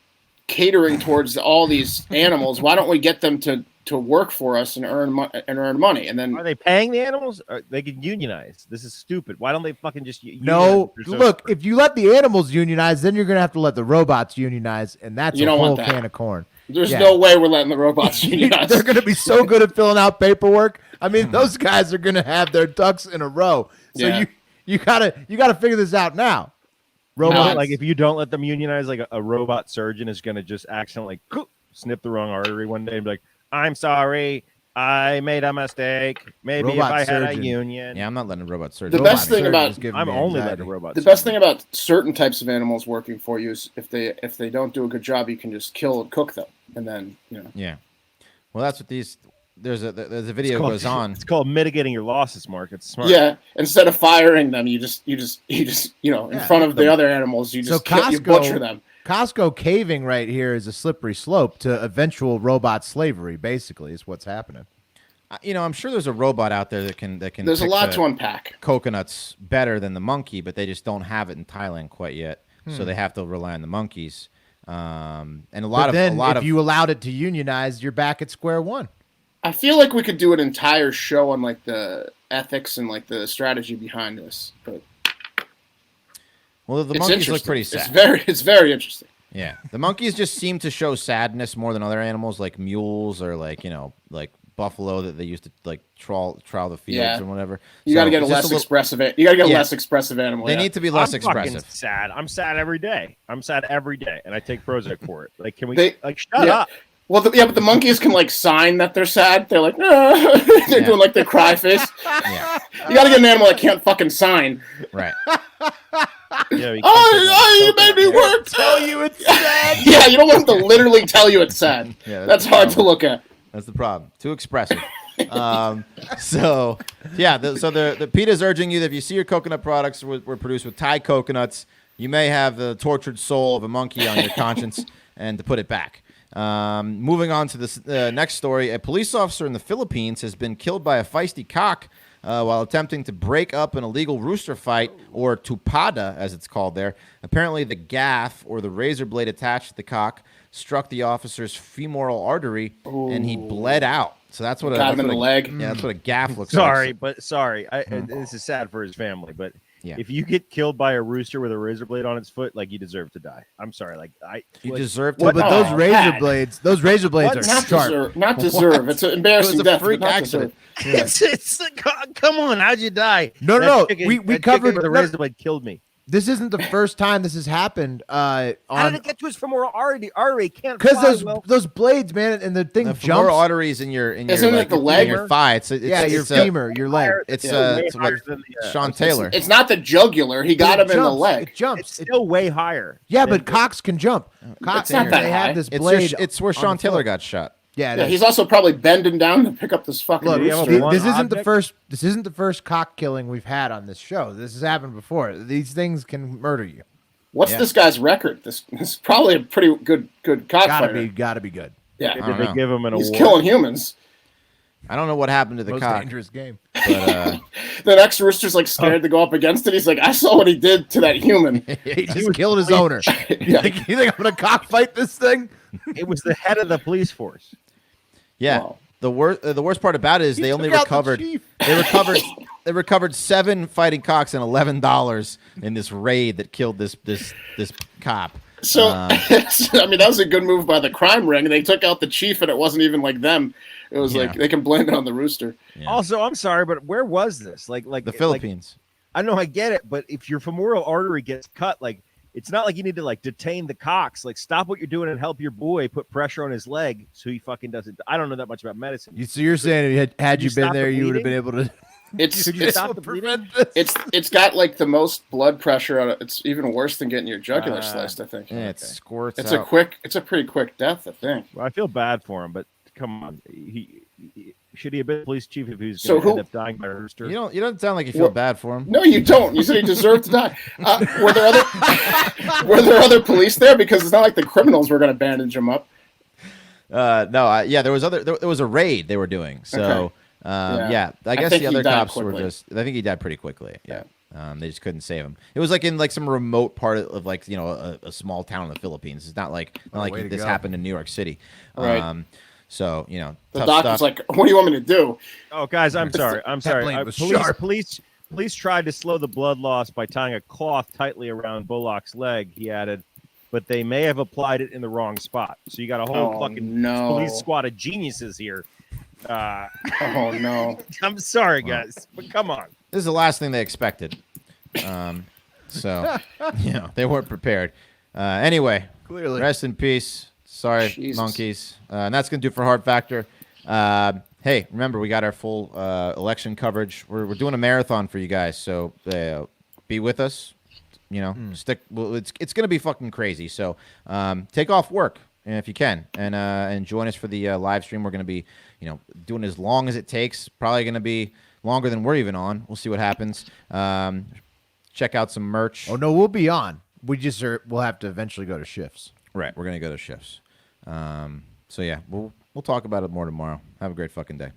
Speaker 5: catering towards all these animals, why don't we get them to work for us and earn money? And then
Speaker 4: are they paying the animals? They can unionize. This is stupid. Why don't they fucking just
Speaker 2: no? Look, if you let the animals unionize, then you're gonna have to let the robots unionize, and that's a whole can of corn.
Speaker 5: There's no way we're letting the robots unionize.
Speaker 2: They're going to be so good at filling out paperwork. I mean, those guys are going to have their ducks in a row. So you gotta figure this out now.
Speaker 4: Robots, like if you don't let them unionize, like a robot surgeon is going to just accidentally snip the wrong artery one day and be like, "I'm sorry, I made a mistake. Maybe robot if I had a union."
Speaker 3: Yeah, I'm not letting a robot surgeon.
Speaker 5: The best thing about
Speaker 4: I'm only letting a robot.
Speaker 5: The best thing about certain types of animals working for you is if they don't do a good job, you can just kill and cook them, and then
Speaker 3: Yeah, well, that's what these. There's a video goes on.
Speaker 4: It's called mitigating your losses, Mark. It's smart.
Speaker 5: Yeah, instead of firing them, you just in front of the other animals, you butcher them.
Speaker 2: Costco caving right here is a slippery slope to eventual robot slavery. Basically, is what's happening.
Speaker 3: I'm sure there's a robot out there that can.
Speaker 5: There's a lot to unpack.
Speaker 3: Coconuts better than the monkey, but they just don't have it in Thailand quite yet. So they have to rely on the monkeys. And if you allowed it to unionize, you're back at square one.
Speaker 5: I feel like we could do an entire show on like the ethics and like the strategy behind this, but
Speaker 3: the monkeys look pretty sad.
Speaker 5: It's very interesting.
Speaker 3: Yeah, the monkeys just seem to show sadness more than other animals, like mules or like buffalo that they used to like trawl the fields or whatever.
Speaker 5: You got to get a less expressive. You got to get a less expressive animal.
Speaker 3: They need to be less expressive.
Speaker 4: Sad. I'm sad every day. And I take Prozac for it. Like, can we shut up?
Speaker 5: Well, but the monkeys can like sign that they're sad. They're like, they're doing like their cry face.
Speaker 3: Yeah.
Speaker 5: You got to get an animal that can't fucking sign.
Speaker 3: Right.
Speaker 5: You made me work.
Speaker 2: Tell you it's sad.
Speaker 5: Yeah, you don't want them to literally tell you it's sad.
Speaker 3: Yeah,
Speaker 5: that's hard to look at.
Speaker 3: That's the problem. Too expressive. So the PETA's urging you that if you see your coconut products were produced with Thai coconuts, you may have the tortured soul of a monkey on your conscience, and to put it back. Moving on to this next story, a police officer in the Philippines has been killed by a feisty cock while attempting to break up an illegal rooster fight, or tupada as it's called there. Apparently the gaff, or the razor blade attached to the cock, struck the officer's femoral artery, and he bled out. So that's what
Speaker 5: got him in the leg.
Speaker 3: Yeah, that's what a gaff looks like.
Speaker 4: This is sad for his family, but
Speaker 3: Yeah.
Speaker 4: If you get killed by a rooster with a razor blade on its foot, like you deserve to die. I'm sorry,
Speaker 3: You
Speaker 4: like,
Speaker 3: deserve to.
Speaker 2: Well, but those razor blades, those razor blades
Speaker 5: What?
Speaker 2: are
Speaker 5: Not
Speaker 2: sharp.
Speaker 5: deserve. Not deserve. It's an embarrassing
Speaker 3: It was a
Speaker 5: death.
Speaker 3: freak
Speaker 5: but not
Speaker 3: accident.
Speaker 5: deserve.
Speaker 4: Come on, how'd you die?
Speaker 2: No,
Speaker 4: That
Speaker 2: no,
Speaker 4: chicken-
Speaker 2: we
Speaker 4: that
Speaker 2: covered-
Speaker 4: chicken with a
Speaker 2: no.
Speaker 4: razor blade killed me.
Speaker 2: This isn't the first time this has happened.
Speaker 4: How did
Speaker 2: On
Speaker 4: it get to his femoral artery? Can't
Speaker 2: because
Speaker 4: fly
Speaker 2: those blades, man, and the thing
Speaker 3: The
Speaker 2: jumps.
Speaker 3: femoral arteries in your
Speaker 5: Isn't it
Speaker 3: like,
Speaker 5: the
Speaker 3: in
Speaker 5: leg?
Speaker 3: your thigh. It's
Speaker 2: your
Speaker 3: it's,
Speaker 2: femur, your leg.
Speaker 3: It's
Speaker 4: way
Speaker 3: it's what
Speaker 4: higher than the,
Speaker 3: Sean Taylor.
Speaker 5: It's not the jugular. He got him in the leg.
Speaker 2: It jumps.
Speaker 4: It's still way higher.
Speaker 2: Yeah,
Speaker 4: than
Speaker 2: but Cox can jump. Cox,
Speaker 5: It's not that
Speaker 2: they
Speaker 5: high.
Speaker 2: have this
Speaker 3: It's
Speaker 2: blade.
Speaker 3: it's where
Speaker 2: on
Speaker 3: Sean
Speaker 2: the
Speaker 3: Taylor
Speaker 2: foot.
Speaker 3: got shot.
Speaker 2: Yeah,
Speaker 5: Yeah, he's also probably bending down to pick up this fucking
Speaker 2: Look,
Speaker 5: rooster.
Speaker 4: one
Speaker 2: this isn't the
Speaker 4: object?
Speaker 2: first. This isn't the first cock killing we've had on this show. This has happened before. These things can murder you.
Speaker 5: What's
Speaker 3: Yeah.
Speaker 5: this guy's record? This is probably a pretty good cockfighter.
Speaker 2: Gotta be good.
Speaker 5: Yeah,
Speaker 3: I
Speaker 4: Did
Speaker 3: don't
Speaker 4: they
Speaker 3: know.
Speaker 4: give him an
Speaker 5: he's
Speaker 4: award?
Speaker 5: killing humans.
Speaker 3: I don't know what happened to the
Speaker 2: Most
Speaker 3: cock,
Speaker 2: dangerous game.
Speaker 3: but
Speaker 5: The next rooster's like scared to go up against it. He's like, I saw what he did to that human.
Speaker 2: He just killed his owner.
Speaker 5: Yeah.
Speaker 2: You think I'm gonna cockfight this thing?
Speaker 4: It was the head of the police force.
Speaker 3: yeah.
Speaker 5: Wow.
Speaker 3: The worst part about it is they only
Speaker 2: took out the
Speaker 3: recovered.
Speaker 2: chief.
Speaker 3: They recovered 7 fighting cocks and $11 in this raid that killed this cop.
Speaker 5: So, I mean, that was a good move by the crime ring. They took out the chief, and it wasn't even like them. It was like
Speaker 3: Yeah.
Speaker 5: they can blame it on the rooster.
Speaker 3: Yeah.
Speaker 4: Also, I'm sorry, but where was this? Like
Speaker 3: the Philippines.
Speaker 4: I know I get it, but if your femoral artery gets cut, like it's not like you need to like detain the Cox. Like stop what you're doing and help your boy put pressure on his leg so he fucking doesn't. I don't know that much about medicine.
Speaker 2: So you're saying had
Speaker 4: Could
Speaker 2: you
Speaker 4: you
Speaker 2: been
Speaker 4: stop
Speaker 2: there,
Speaker 4: the
Speaker 2: you would have been
Speaker 4: bleeding?
Speaker 2: able to.
Speaker 5: It's
Speaker 4: Could you
Speaker 5: it's,
Speaker 4: stop the bleeding?
Speaker 5: it's got like the most blood pressure on it. It's even worse than getting your jugular sliced. I think.
Speaker 3: Yeah, it squirts
Speaker 5: It's
Speaker 3: out.
Speaker 5: a pretty quick death. I think.
Speaker 4: Well, I feel bad for him, but come on, he should he have been police chief if he was
Speaker 5: So
Speaker 4: going to end
Speaker 5: who-
Speaker 4: up dying by a rooster?
Speaker 3: You don't sound like you feel
Speaker 5: Well-
Speaker 3: bad for him.
Speaker 5: No, you don't. You said he deserved to die. Were there other police there? Because it's not like the criminals were going to bandage him up.
Speaker 3: No, yeah, there was a raid they were doing. So,
Speaker 5: Okay.
Speaker 3: yeah, I guess
Speaker 5: think
Speaker 3: the
Speaker 5: he
Speaker 3: other
Speaker 5: died
Speaker 3: cops were
Speaker 5: quickly.
Speaker 3: just. I think he died pretty quickly. Yeah. They just couldn't save him. It was like in like some remote part of like a small town in the Philippines. It's not like
Speaker 2: way to
Speaker 3: this
Speaker 2: go.
Speaker 3: happened in New York City.
Speaker 5: Right.
Speaker 3: So
Speaker 5: The
Speaker 3: tough
Speaker 5: doctor's
Speaker 3: stuff.
Speaker 5: like, "What do you want me to do?"
Speaker 4: Oh, guys, I'm sorry. I'm sorry.
Speaker 2: blade was
Speaker 4: Police,
Speaker 2: sharp.
Speaker 4: police tried to slow the blood loss by tying a cloth tightly around Bullock's leg. He added, but they may have applied it in the wrong spot. So you got a whole
Speaker 5: Oh,
Speaker 4: fucking
Speaker 5: no.
Speaker 4: police squad of geniuses here.
Speaker 5: Oh no!
Speaker 4: I'm sorry, guys, but come on.
Speaker 3: This is the last thing they expected. So they weren't prepared. Anyway,
Speaker 2: Clearly.
Speaker 3: rest in peace. Sorry,
Speaker 5: Jesus.
Speaker 3: monkeys. And that's gonna do it for Hard Factor. Hey, remember we got our full election coverage. We're doing a marathon for you guys, so be with us. Stick. Well, it's gonna be fucking crazy. So take off work if you can, and join us for the live stream. We're gonna be doing as long as it takes. Probably gonna be longer than we're even on. We'll see what happens. Check out some merch.
Speaker 2: Oh no, we'll be on. We'll have to eventually go to shifts.
Speaker 3: Right, we're gonna go to shifts. So yeah, we'll talk about it more tomorrow. Have a great fucking day.